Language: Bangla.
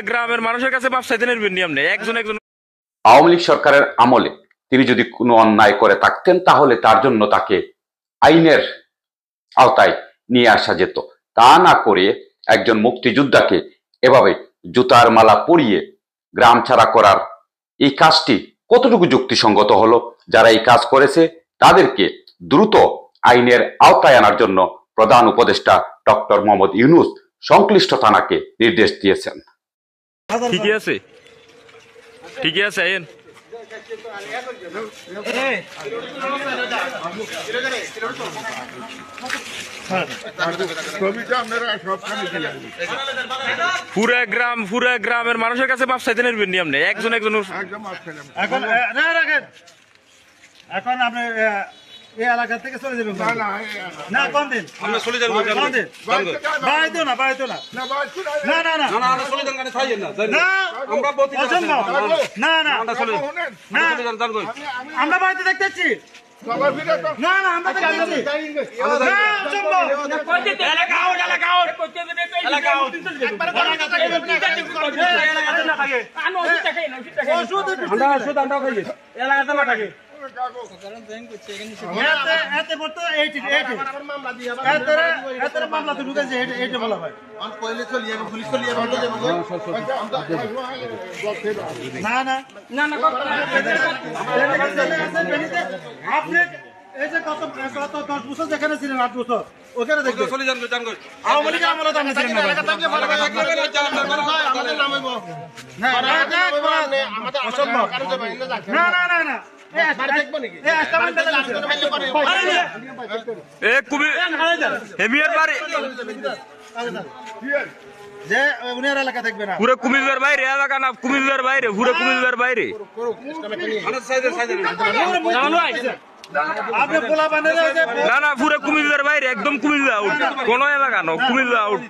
গ্রামের মানুষের কাছে মাপ চাইতে নেবেন নিয়ম নেই। একজন আওয়ামী লীগ সরকারের আমলে তিনি যদি কোনো অন্যায় করে থাকতেন তাহলে তার জন্য তাকে আইনের আওতায় নিয়ে আসা যেত। তা না করে একজন মুক্তিযোদ্ধাকে এভাবে জুতার মালা পরিয়ে গ্রাম ছাড়া করার এই কাজটি কতটুকু যুক্তিসঙ্গত হলো? যারা এই কাজ করেছে তাদেরকে দ্রুত আইনের আওতায় আনার জন্য প্রধান উপদেষ্টা ডক্টর মোহাম্মদ ইউনূস সংশ্লিষ্ট থানাকে নির্দেশ দিয়েছেন। ঠিকই আছে আইন পুরা গ্রামের মানুষের কাছে মাপ চাইতে নেবেন নিয়ম নেই। একজন এখন আপনি এই এলাকা থেকে চলে যাবেন না? কোন দিন আমরা চলে যাব? বাইতো না না না না আমরা চলে যান, খাইয়েন না আমরা বলতে না না আমরা চলে যান আমরা বাড়িতে দেখতেছি না না আমরা দেখতেছি এলাকাতে না থাকে। আপনি এই যে গত 10 বছর যেখানে ছিলেন, 8 বছর ওখানে দেখতে চলে যান। আওয়ামী লীগ আমলে তো আপনি ছিলেন না। যে উনার এলাকা থাকবে না, পুরো কুমিল্লার বাইরে এলাকা না, কুমিল্লার বাইরে, পুরো কুমিল্লার বাইরে। না না পুরো কুমিল্লার বাইরে, একদম কুমিল্লা আউট, কোন এলাকা না, কুমিল্লা আউট।